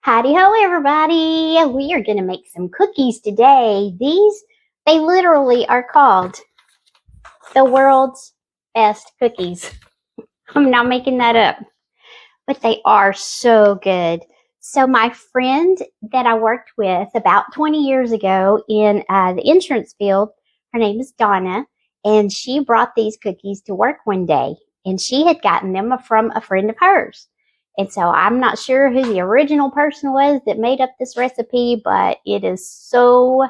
Howdy ho, everybody. We are going to make some cookies today. They literally are called the world's best cookies. I'm not making that up, but they are so good. So my friend that I worked with about 20 years ago in the insurance field, her name is Donna, and she brought these cookies to work one day, and she had gotten them from a friend of hers. And so I'm not sure who the original person was that made up this recipe, but it is so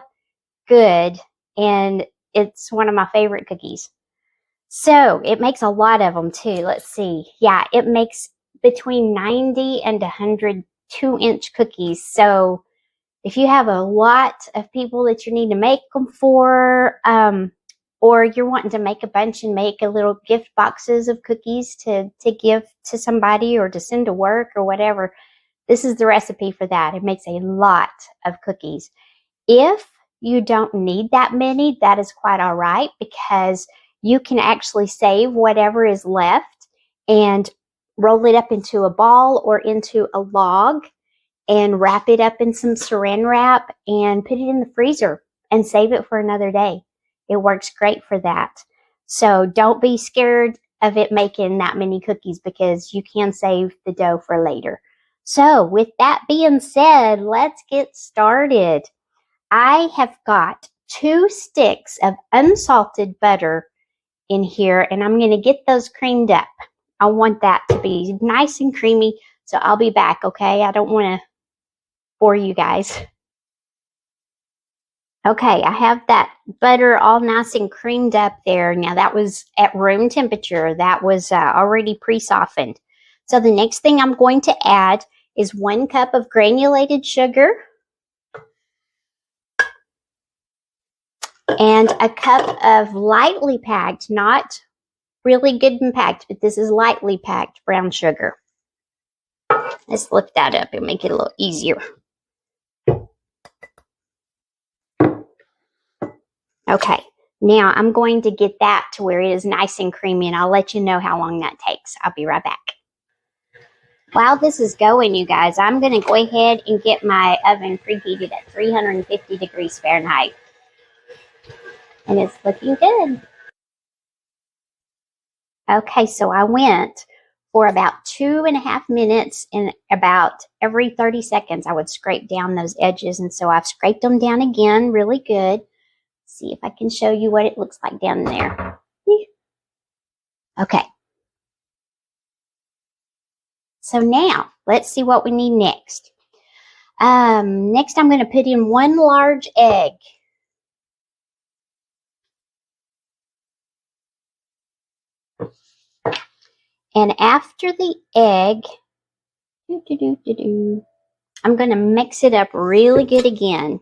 good, and it's one of my favorite cookies. So it makes a lot of them too. Let's see. Yeah, it makes between 90 and 100 2-inch cookies. So if you have a lot of people that you need to make them for, or you're wanting to make a bunch and make a little gift boxes of cookies to give to somebody or to send to work or whatever, this is the recipe for that. It makes a lot of cookies. If you don't need that many, that is quite all right, because you can actually save whatever is left and roll it up into a ball or into a log and wrap it up in some saran wrap and put it in the freezer and save it for another day. It works great for that. So don't be scared of it making that many cookies, because you can save the dough for later. So with that being said, let's get started. I have got 2 sticks of unsalted butter in here, and I'm going to get those creamed up. I want that to be nice and creamy, so I'll be back, okay? I don't want to bore you guys. Okay, I have that butter all nice and creamed up there. Now that was at room temperature. That was already pre-softened. So the next thing I'm going to add is 1 cup of granulated sugar and a cup of lightly packed, not really good and packed, but this is lightly packed brown sugar. Let's lift that up and make it a little easier. Okay, now I'm going to get that to where it is nice and creamy, and I'll let you know how long that takes. I'll be right back. While this is going, you guys, I'm going to go ahead and get my oven preheated at 350 degrees Fahrenheit. And it's looking good. Okay, so I went for about 2.5 minutes, and about every 30 seconds I would scrape down those edges. And so I've scraped them down again really good. See if I can show you what it looks like down there. Okay. So now, let's see what we need next. Next, I'm going to put in 1 large egg. And after the egg, I'm going to mix it up really good again.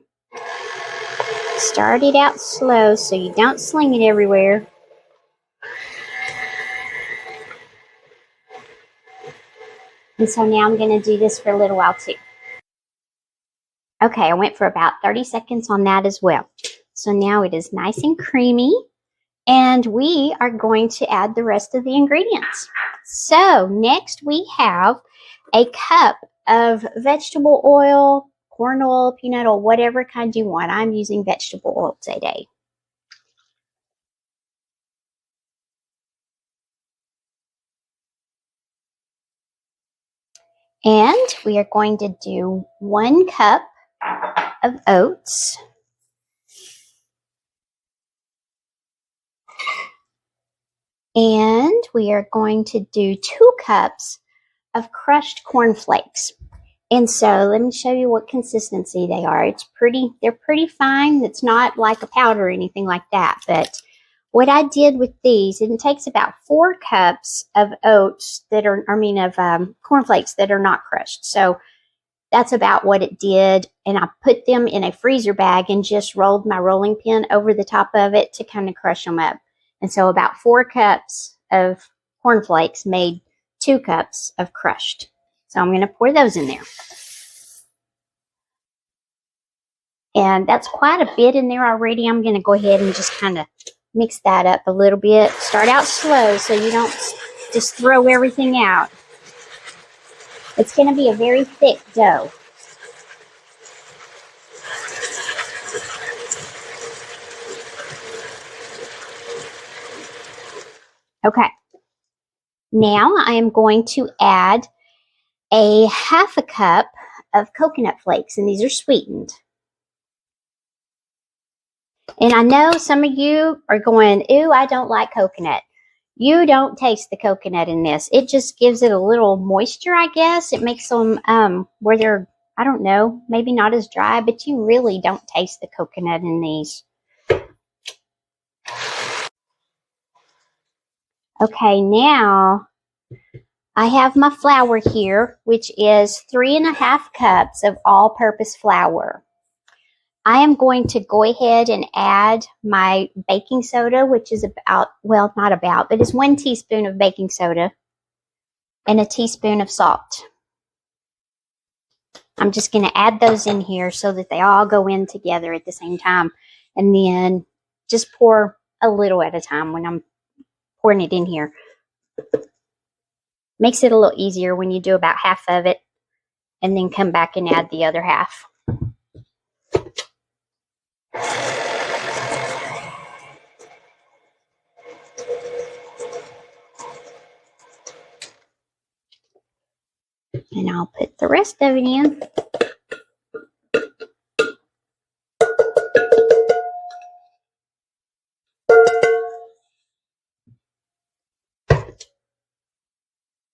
Start it out slow so you don't sling it everywhere. And so now I'm going to do this for a little while too. Okay, I went for about 30 seconds on that as well. So now it is nice and creamy, and we are going to add the rest of the ingredients. So next we have a cup of vegetable oil, corn oil, peanut oil, whatever kind you want. I'm using vegetable oil today. And we are going to do 1 cup of oats. And we are going to do 2 cups of crushed corn flakes. And so let me show you what consistency they are. They're pretty fine. It's not like a powder or anything like that. But what I did with these, it takes about 4 cups of oats of cornflakes that are not crushed. So that's about what it did. And I put them in a freezer bag and just rolled my rolling pin over the top of it to kind of crush them up. And so about 4 cups of cornflakes made 2 cups of crushed. So I'm going to pour those in there. And that's quite a bit in there already. I'm going to go ahead and just kind of mix that up a little bit. Start out slow so you don't just throw everything out. It's going to be a very thick dough. Okay. Now I am going to add a half a cup of coconut flakes, and these are sweetened. And I know some of you are going, ooh, I don't like coconut. You don't taste the coconut in this. It just gives it a little moisture, I guess. It makes them where they're, I don't know, maybe not as dry, but you really don't taste the coconut in these. Okay, now I have my flour here, which is 3.5 cups of all-purpose flour. I am going to go ahead and add my baking soda, which is about, well, not about, but it's 1 teaspoon of baking soda and a teaspoon of salt. I'm just going to add those in here so that they all go in together at the same time. And then just pour a little at a time when I'm pouring it in here. Makes it a little easier when you do about half of it and then come back and add the other half. And I'll put the rest of it in.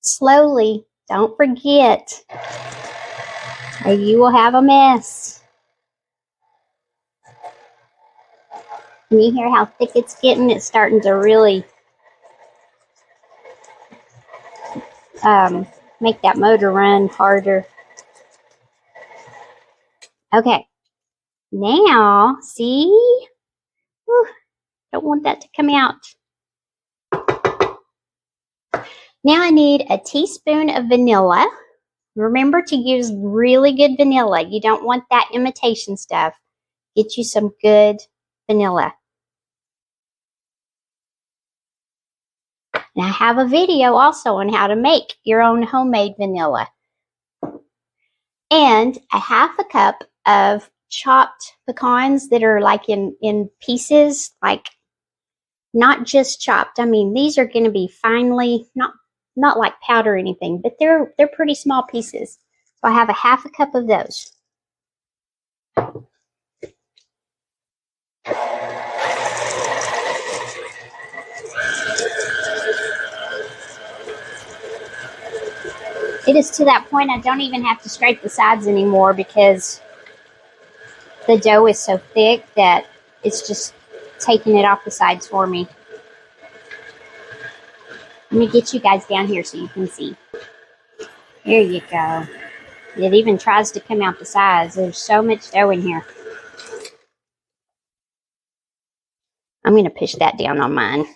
Slowly, don't forget, or you will have a mess. Can you hear how thick it's getting? It's starting to really make that motor run harder. Okay, now, see? Whew, don't want that to come out. Now I need a teaspoon of vanilla. Remember to use really good vanilla. You don't want that imitation stuff. Get you some good vanilla. And I have a video also on how to make your own homemade vanilla. And a half a cup of chopped pecans that are like in pieces, like not just chopped. I mean, these are going to be finely, not like powder or anything, but they're pretty small pieces. So I have a half a cup of those. It is to that point I don't even have to scrape the sides anymore because the dough is so thick that it's just taking it off the sides for me. Let me get you guys down here so you can see. There you go. It even tries to come out the sides. There's so much dough in here. I'm going to push that down on mine.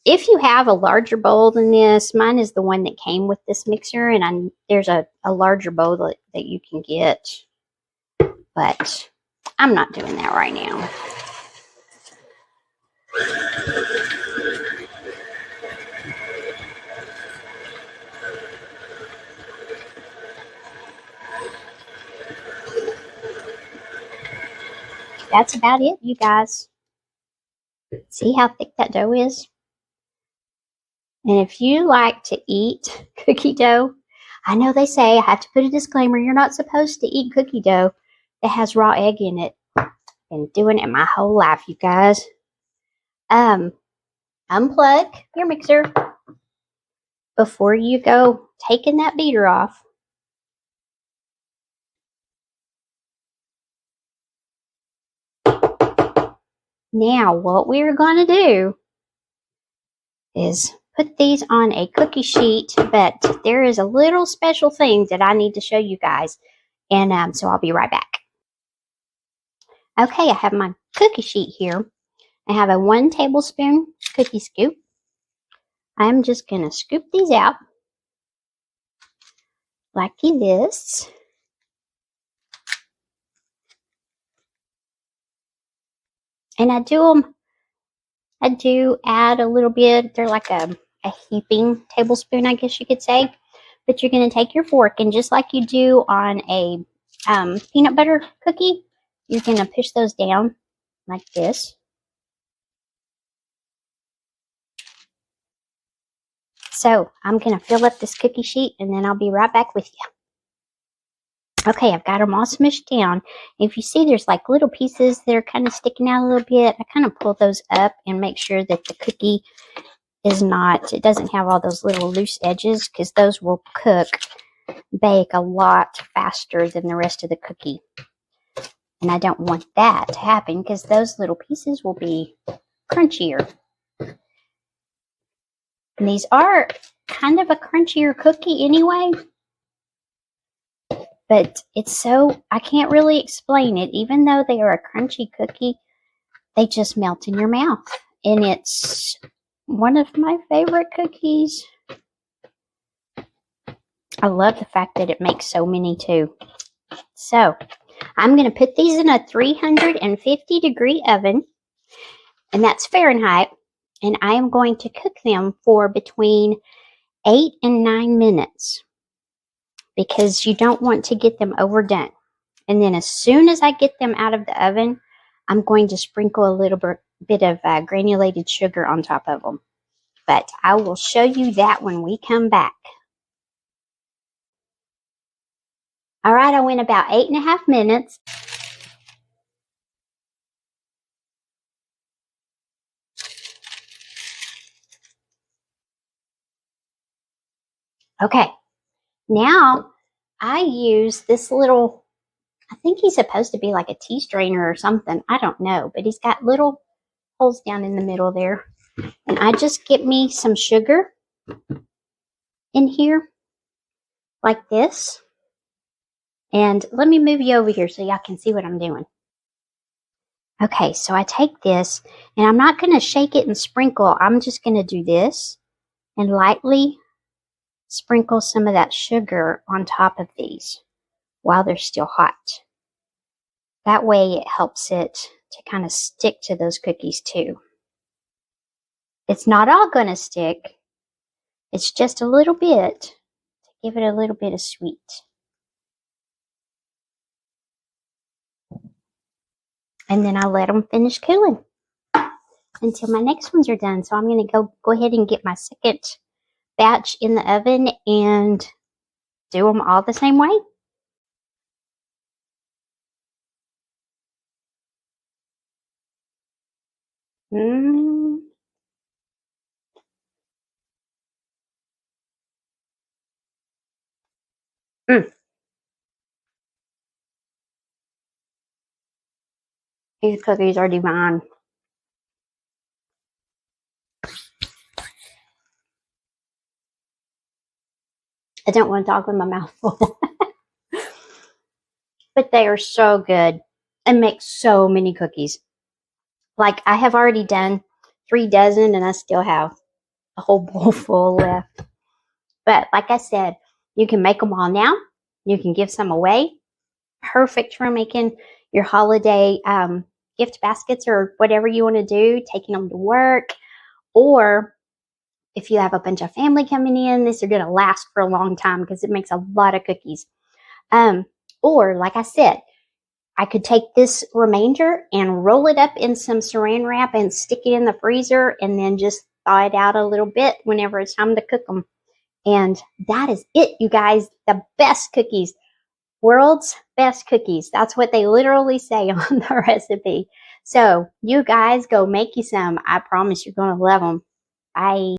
If you have a larger bowl than this, mine is the one that came with this mixer, and there's a larger bowl that you can get. But I'm not doing that right now. That's about it, you guys. See how thick that dough is? And if you like to eat cookie dough, I know they say, I have to put a disclaimer, you're not supposed to eat cookie dough that has raw egg in it. I've been doing it my whole life, you guys. Unplug your mixer before you go taking that beater off. Now, what we're going to do is put these on a cookie sheet, but there is a little special thing that I need to show you guys, and so I'll be right back. Okay, I have my cookie sheet here. I have a 1 tablespoon cookie scoop. I'm just going to scoop these out like this. And I do add a little bit. They're like a heaping tablespoon, I guess you could say. But you're going to take your fork, and just like you do on a peanut butter cookie, you're going to push those down like this. So I'm going to fill up this cookie sheet and then I'll be right back with you. Okay, I've got them all smushed down. If you see there's like little pieces that are kind of sticking out a little bit, I kind of pull those up and make sure that the cookie is not, it doesn't have all those little loose edges, because those will bake a lot faster than the rest of the cookie. And I don't want that to happen because those little pieces will be crunchier. And these are kind of a crunchier cookie anyway. But it's so, I can't really explain it. Even though they are a crunchy cookie, they just melt in your mouth. And it's one of my favorite cookies. I love the fact that it makes so many too. So, I'm going to put these in a 350-degree oven. And that's Fahrenheit. And I am going to cook them for between 8 and 9 minutes. Because you don't want to get them overdone. And then as soon as I get them out of the oven, I'm going to sprinkle a little bit of granulated sugar on top of them. But I will show you that when we come back. All right, I went about 8.5 minutes. Okay, now I use this little, I think he's supposed to be like a tea strainer or something. I don't know, but he's got little holes down in the middle there. And I just get me some sugar in here like this. And let me move you over here so y'all can see what I'm doing. Okay, so I take this, and I'm not going to shake it and sprinkle. I'm just going to do this and lightly sprinkle some of that sugar on top of these while they're still hot. That way it helps it to kind of stick to those cookies too. It's not all going to stick. It's just a little bit to give it a little bit of sweet. And then I let them finish cooling until my next ones are done. So I'm going to go ahead and get my second batch in the oven and do them all the same way. Mm. Mm. These cookies are divine. I don't want to talk with my mouth full. But they are so good and make so many cookies. Like, I have already done 3 dozen and I still have a whole bowl full left. But like I said, you can make them all now. You can give some away. Perfect for making your holiday gift baskets or whatever you want to do, taking them to work. Or if you have a bunch of family coming in, these are going to last for a long time because it makes a lot of cookies. Or, like I said, I could take this remainder and roll it up in some saran wrap and stick it in the freezer and then just thaw it out a little bit whenever it's time to cook them. And that is it, you guys. The best cookies. World's best cookies. That's what they literally say on the recipe. So, you guys go make you some. I promise you're going to love them. Bye.